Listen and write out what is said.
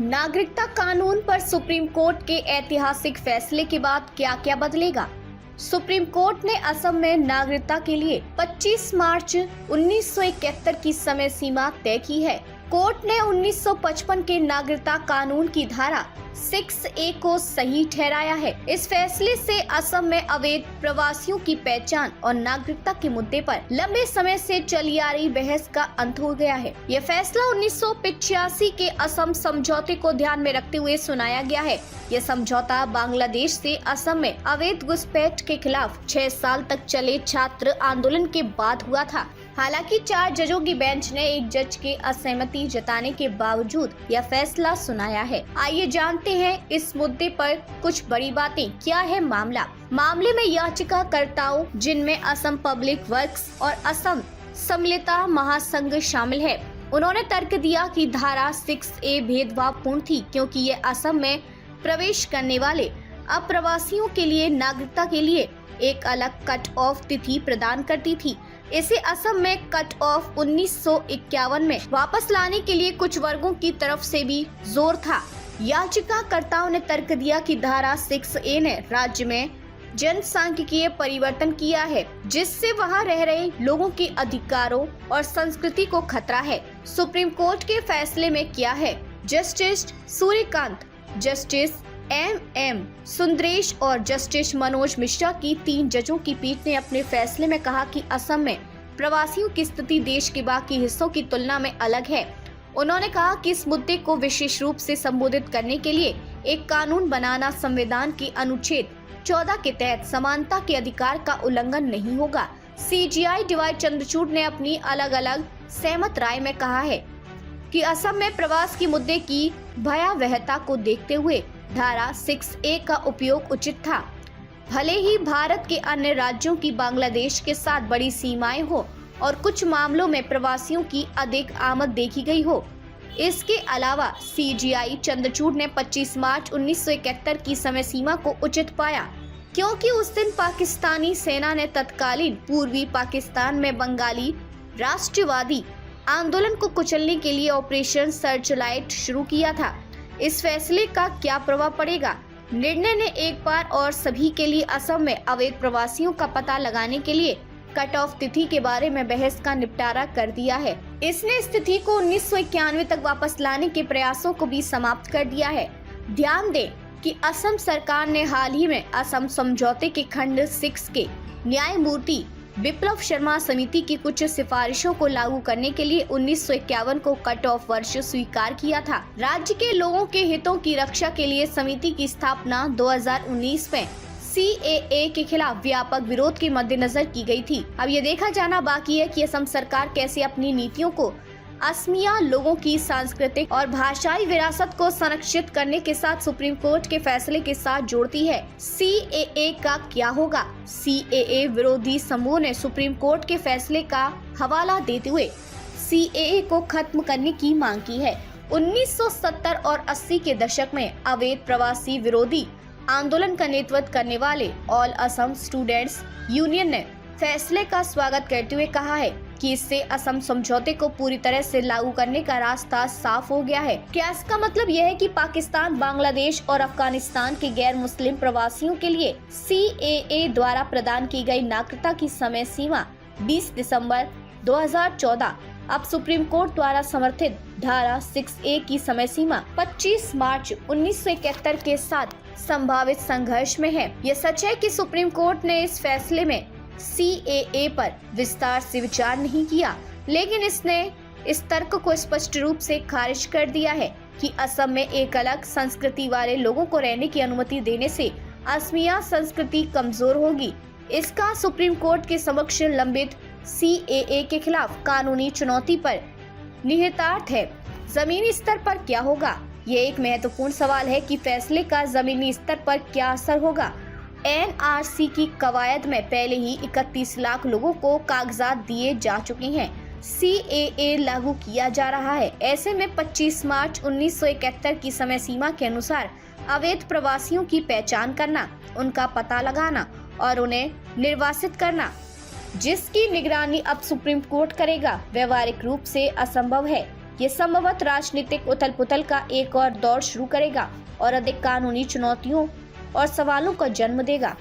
नागरिकता कानून पर सुप्रीम कोर्ट के ऐतिहासिक फैसले के बाद क्या क्या बदलेगा। सुप्रीम कोर्ट ने असम में नागरिकता के लिए 25 मार्च 1971 की समय सीमा तय की है। कोर्ट ने 1955 के नागरिकता कानून की धारा 6A को सही ठहराया है। इस फैसले से असम में अवैध प्रवासियों की पहचान और नागरिकता के मुद्दे पर लंबे समय से चली आ रही बहस का अंत हो गया है। यह फैसला 1985 के असम समझौते को ध्यान में रखते हुए सुनाया गया है। यह समझौता बांग्लादेश से असम में अवैध घुसपैठ के खिलाफ 6 साल तक चले छात्र आंदोलन के बाद हुआ था। हालांकि 4 जजों की बेंच ने एक जज के असहमति जताने के बावजूद यह फैसला सुनाया है। आइए जानते हैं इस मुद्दे पर कुछ बड़ी बातें। क्या है मामले में याचिकाकर्ताओं जिनमें असम पब्लिक वर्क्स और असम सम्मिलिता महासंघ शामिल है, उन्होंने तर्क दिया कि धारा 6A भेदभावपूर्ण थी क्योंकि ये असम में प्रवेश करने वाले अप्रवासियों के लिए नागरिकता के लिए एक अलग कट ऑफ तिथि प्रदान करती थी। इसे असम में कट ऑफ 1951 में वापस लाने के लिए कुछ वर्गों की तरफ से भी जोर था। याचिकाकर्ताओं ने तर्क दिया कि धारा 6A ने राज्य में जनसांख्यिकीय परिवर्तन किया है, जिससे वहां रह रहे लोगों के अधिकारों और संस्कृति को खतरा है। सुप्रीम कोर्ट के फैसले में क्या है? Justice Suryakant, justice MM Sundaresh और जस्टिस मनोज मिश्रा की 3 जजों की पीठ ने अपने फैसले में कहा कि असम में प्रवासियों की स्थिति देश के बाकी हिस्सों की तुलना में अलग है। उन्होंने कहा कि इस मुद्दे को विशेष रूप से संबोधित करने के लिए एक कानून बनाना संविधान के अनुच्छेद 14 के तहत समानता के अधिकार का उल्लंघन नहीं होगा। CJI DY चंद्रचूड़ ने अपनी अलग अलग सहमत राय में कहा है कि असम में प्रवास के मुद्दे की भयावहता को देखते हुए धारा 6A का उपयोग उचित था। भले ही भारत के अन्य राज्यों की बांग्लादेश के साथ बड़ी सीमाएं हो और कुछ मामलों में प्रवासियों की अधिक आमद देखी गई हो। इसके अलावा CJI चंद्रचूड़ ने 25 मार्च 1971 की समय सीमा को उचित पाया क्योंकि उस दिन पाकिस्तानी सेना ने तत्कालीन पूर्वी पाकिस्तान में बंगाली राष्ट्रवादी आंदोलन को कुचलने के लिए ऑपरेशन सर्चलाइट शुरू किया था। इस फैसले का क्या प्रभाव पड़ेगा? निर्णय ने एक बार और सभी के लिए असम में अवैध प्रवासियों का पता लगाने के लिए कट ऑफ तिथि के बारे में बहस का निपटारा कर दिया है। इसने इस तिथि को 1991 तक वापस लाने के प्रयासों को भी समाप्त कर दिया है। ध्यान दें कि असम सरकार ने हाल ही में असम समझौते के खंड 6 के न्यायमूर्ति बिप्लब शर्मा समिति की कुछ सिफारिशों को लागू करने के लिए 1951 को कट ऑफ वर्ष स्वीकार किया था। राज्य के लोगों के हितों की रक्षा के लिए समिति की स्थापना 2019 में CAA के खिलाफ व्यापक विरोध के मद्देनजर की गई थी। अब ये देखा जाना बाकी है कि असम सरकार कैसे अपनी नीतियों को असमिया लोगों की सांस्कृतिक और भाषाई विरासत को संरक्षित करने के साथ सुप्रीम कोर्ट के फैसले के साथ जोड़ती है। CAA का क्या होगा? CAA विरोधी समूह ने सुप्रीम कोर्ट के फैसले का हवाला देते हुए CAA को खत्म करने की मांग की है। 1970 और 80 के दशक में अवैध प्रवासी विरोधी आंदोलन का नेतृत्व करने वाले ऑल असम स्टूडेंट्स यूनियन ने फैसले का स्वागत करते हुए कहा है कि इससे असम समझौते को पूरी तरह से लागू करने का रास्ता साफ हो गया है। क्या इसका मतलब यह है कि पाकिस्तान, बांग्लादेश और अफगानिस्तान के गैर मुस्लिम प्रवासियों के लिए CAA द्वारा प्रदान की गई नागरिकता की समय सीमा 20 दिसंबर 2014 अब सुप्रीम कोर्ट द्वारा समर्थित धारा 6A की समय सीमा 25 मार्च 1971 के साथ संभावित संघर्ष में है। यह सच है कि सुप्रीम कोर्ट ने इस फैसले में CAA पर विस्तार से विचार नहीं किया, लेकिन इसने इस तर्क को स्पष्ट रूप से खारिज कर दिया है कि असम में एक अलग संस्कृति वाले लोगों को रहने की अनुमति देने से असमिया संस्कृति कमजोर होगी। इसका सुप्रीम कोर्ट के समक्ष लंबित CAA के खिलाफ कानूनी चुनौती पर निहितार्थ है। जमीनी स्तर पर क्या होगा? ये एक महत्वपूर्ण सवाल है कि फैसले का जमीनी स्तर पर क्या असर होगा। NRC की कवायद में पहले ही 31 लाख लोगों को कागजात दिए जा चुके हैं। CAA लागू किया जा रहा है। ऐसे में 25 मार्च 1971 की समय सीमा के अनुसार अवैध प्रवासियों की पहचान करना, उनका पता लगाना और उन्हें निर्वासित करना, जिसकी निगरानी अब सुप्रीम कोर्ट करेगा, व्यवहारिक रूप से असंभव है। ये संभवतः राजनीतिक उथल पुथल का एक और दौर शुरू करेगा और अधिक कानूनी चुनौतियों और सवालों का जन्म देगा।